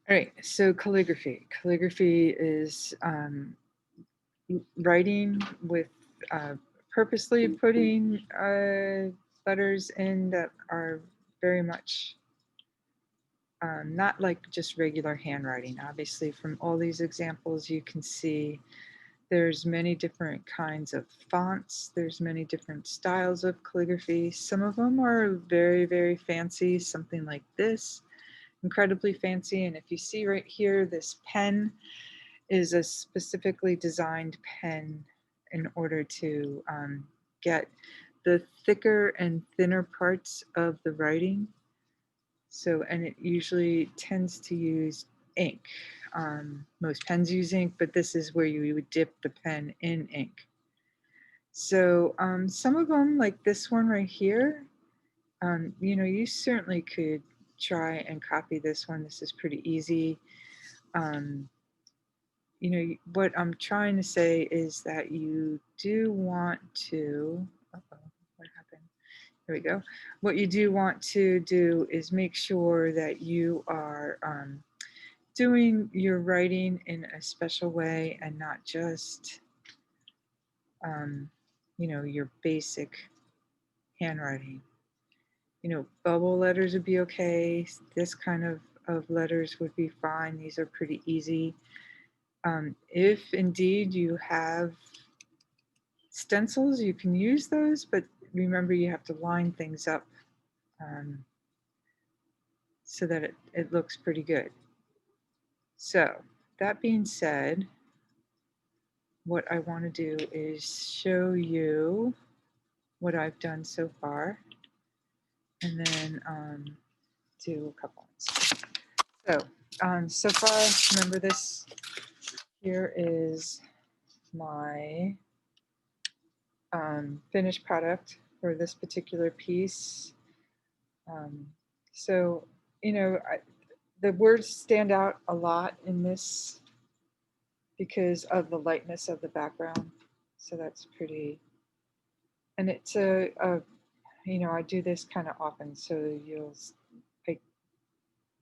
All right, so calligraphy. Calligraphy is writing with purposely putting letters in that are very much not like just regular handwriting. Obviously, from all these examples, you can see there's many different kinds of fonts. There's many different styles of calligraphy. Some of them are very, very fancy, something like this, incredibly fancy. And if you see right here, this pen is a specifically designed pen in order to get the thicker and thinner parts of the writing. So, and it usually tends to use ink. Most pens use ink, but this is where you would dip the pen in ink. So some of them, like this one right here, you certainly could try and copy this one. This is pretty easy. Um, what I'm trying to say is that you do want to, what happened? There we go. What you do want to do is make sure that you are doing your writing in a special way and not just, um, your basic handwriting. Bubble letters would be okay. This kind of letters would be fine. These are pretty easy. If indeed you have stencils, you can use those, but remember you have to line things up um, so that it looks pretty good. So that being said, what I want to do is show you what I've done so far and then do a couple ones. So far, remember this here is my finished product for this particular piece. Um, so, the words stand out a lot in this because of the lightness of the background. So that's pretty, and it's I do this kind of often. So I,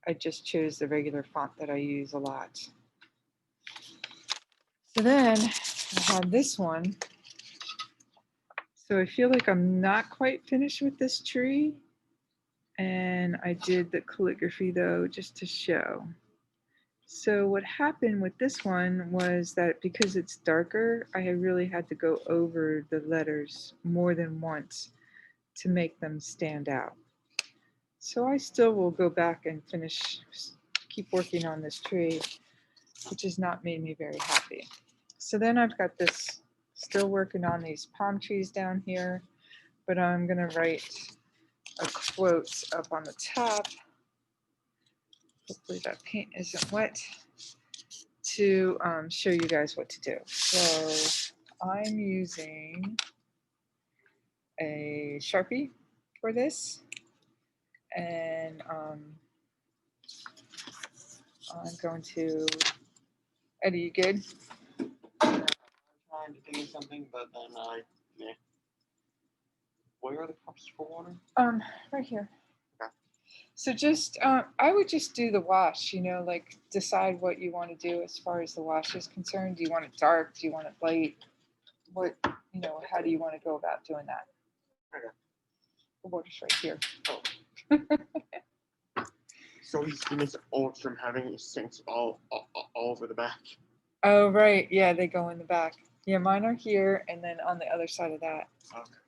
I just chose the regular font that I use a lot. So then I have this one. So I feel like I'm not quite finished with this tree. And I did the calligraphy though, just to show. So what happened with this one was that because it's darker, I really had to go over the letters more than once to make them stand out. So I still will go back and keep working on this tree, which has not made me very happy. So then I've got this, still working on these palm trees down here, but I'm gonna write a quote up on the top. Hopefully that paint isn't wet, to show you guys what to do. So I'm using a Sharpie for this, and I'm going to, Eddie, you good? I'm trying to think of something, but then yeah. Where are the cups for water? Right here. Okay. So just, I would just do the wash, like decide what you want to do as far as the wash is concerned. Do you want it dark? Do you want it light? What, how do you want to go about doing that? Okay. The water's right here. Oh. So these units all from having sinks all over the back. Oh, right. Yeah, they go in the back. Yeah, mine are here and then on the other side of that. Okay.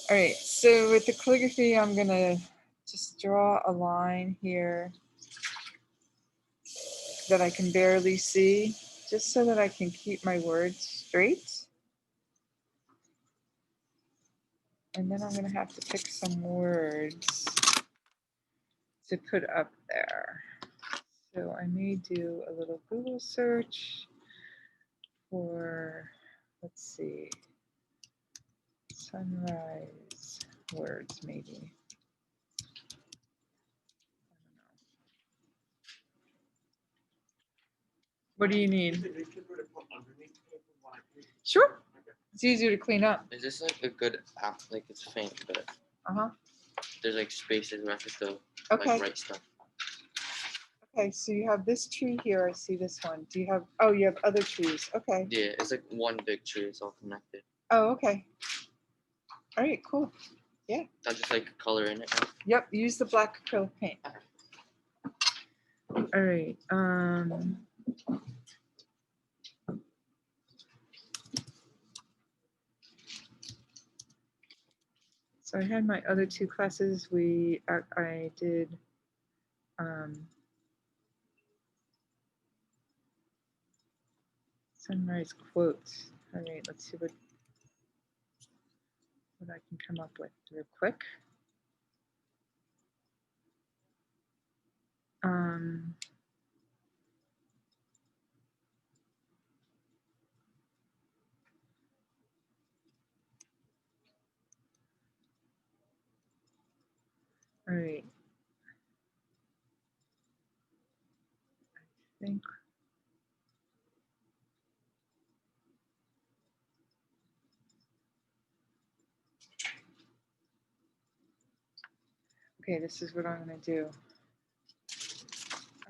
All right, so with the calligraphy, I'm going to just draw a line here that I can barely see, just so that I can keep my words straight. And then I'm going to have to pick some words to put up there. So I may do a little Google search for, let's see, sunrise words maybe. What do you need? Sure. It's easier to clean up. Is this like a good app? Like it's faint, but Uh-huh. there's like spaces where I have to Okay. like write stuff. Okay, so you have this tree here. I see this one. Do you have, oh, you have other trees. Okay. Yeah, it's like one big tree. It's all connected. Oh, okay. All right, cool. I just like color in it. Yep, use the black acrylic paint. All right. So I had my other two classes. I did sunrise quotes. All right, let's see what I can come up with real quick. All right. I think. Okay, this is what I'm going to do.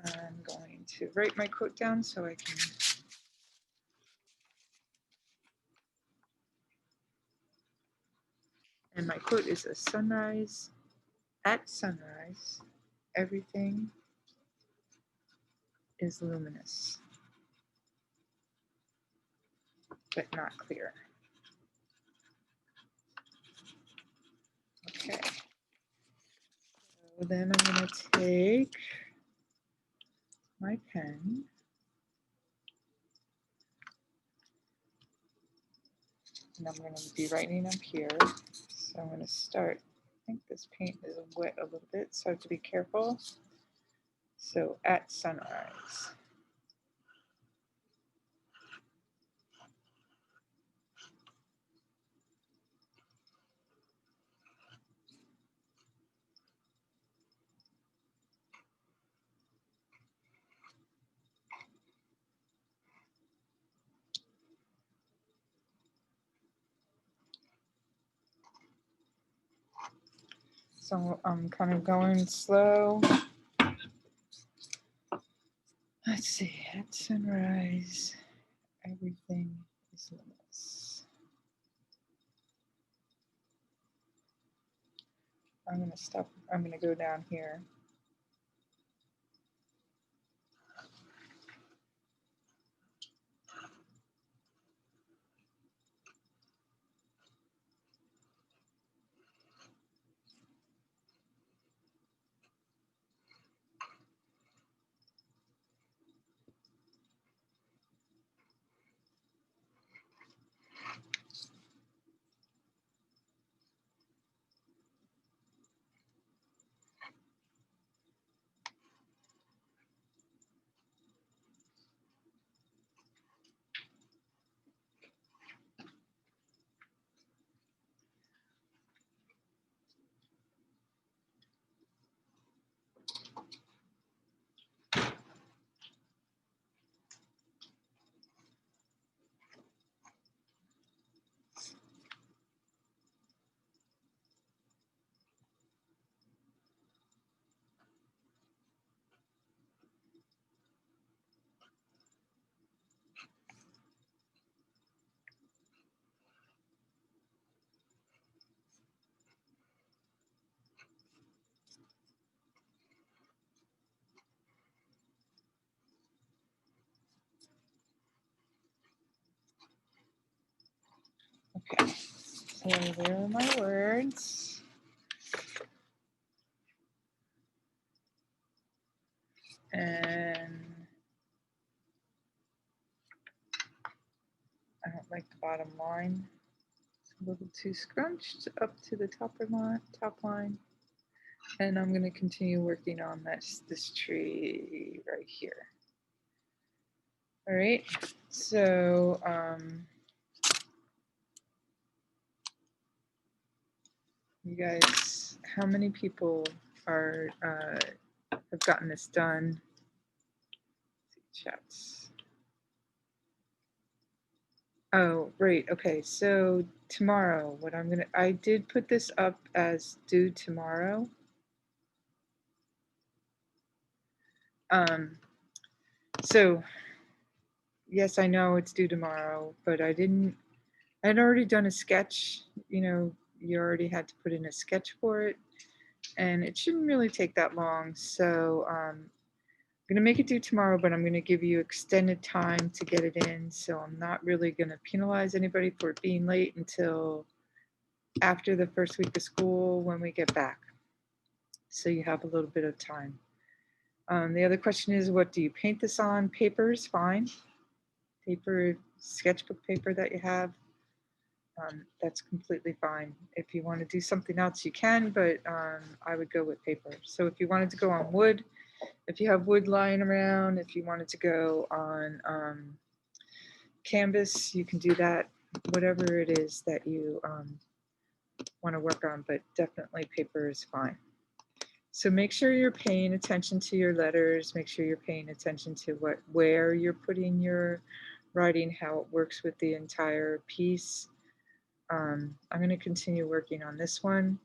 I'm going to write my quote down so I can. And my quote is a sunrise, at sunrise, everything is luminous, but not clear. Okay. So then I'm going to take my pen. And I'm going to be writing up here. So I'm going to start. I think this paint is wet a little bit, so I have to be careful. So at sunrise. So I'm kind of going slow. Let's see, at sunrise, everything is luminous. I'm going to stop. I'm going to go down here. Okay, so there are my words. And I don't like the bottom line. It's a little too scrunched up to the top line. And I'm going to continue working on this tree right here. All right, so you guys, how many people are have gotten this done? Chats. Oh, right. Okay, so tomorrow, I did put this up as due tomorrow. So yes, I know it's due tomorrow, but I'd already done a sketch. You know, you already had to put in a sketch for it, and it shouldn't really take that long. So I'm gonna make it due tomorrow, but I'm gonna give you extended time to get it in. So I'm not really gonna penalize anybody for it being late until after the first week of school when we get back. So you have a little bit of time. The other question is, what do you paint this on? Paper is fine. Paper, sketchbook paper that you have, that's completely fine. If you want to do something else, you can, but I would go with paper. So if you wanted to go on wood, if you have wood lying around, if you wanted to go on canvas, you can do that. Whatever it is that you want to work on, but definitely paper is fine. So make sure you're paying attention to your letters. Make sure you're paying attention to where you're putting your writing, how it works with the entire piece. I'm going to continue working on this one,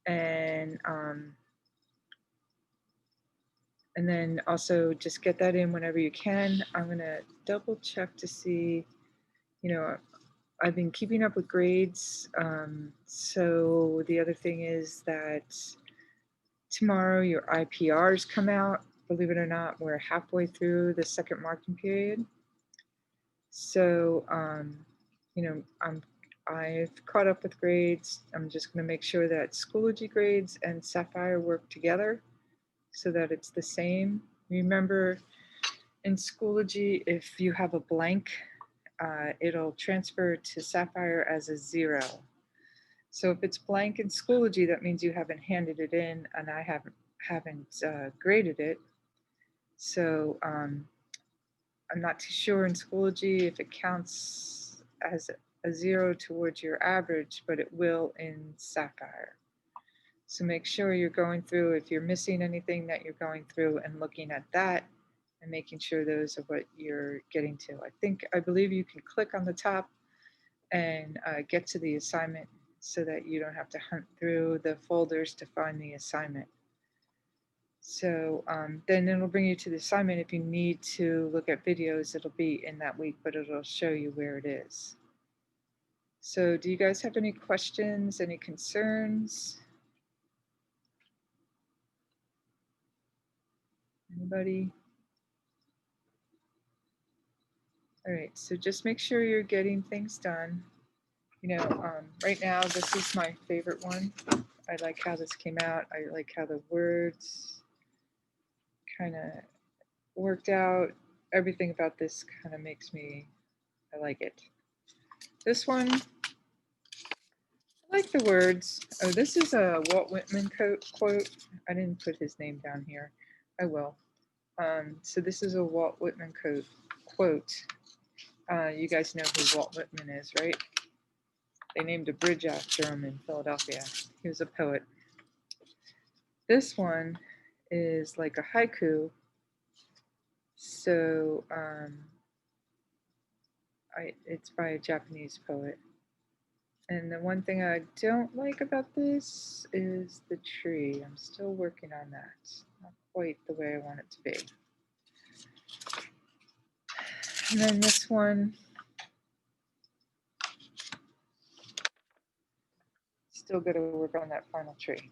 and then also just get that in whenever you can. I'm going to double check to see, you know, I've been keeping up with grades. So the other thing is that tomorrow your IPRs come out. Believe it or not, we're halfway through the second marking period. So, you know, I've caught up with grades. I'm just going to make sure that Schoology grades and Sapphire work together so that it's the same. Remember, in Schoology, if you have a blank, it'll transfer to Sapphire as a 0. So if it's blank in Schoology, that means you haven't handed it in, and I haven't graded it. So I'm not too sure in Schoology if it counts as a 0 towards your average, but it will in Sapphire. So make sure you're going through, if you're missing anything, that you're going through and looking at that and making sure those are what you're getting to. I believe you can click on the top and get to the assignment so that you don't have to hunt through the folders to find the assignment. So then it'll bring you to the assignment. If you need to look at videos, it'll be in that week, but it'll show you where it is. So do you guys have any questions, any concerns? Anybody? All right, so just make sure you're getting things done. You know, right now, this is my favorite one. I like how this came out. I like how the words kind of worked out. Everything about this kind of makes me, I like it. This one, I like the words. Oh, this is a Walt Whitman quote. I didn't put his name down here. I will. So this is a Walt Whitman quote. You guys know who Walt Whitman is, right? They named a bridge after him in Philadelphia. He was a poet. This one is like a haiku. So it's by a Japanese poet. And the one thing I don't like about this is the tree. I'm still working on that. Not quite the way I want it to be. And then this one, still got to work on that final tree.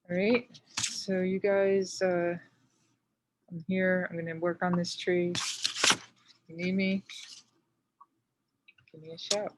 All right, so you guys, I'm here. I'm going to work on this tree. If you need me, give me a shout.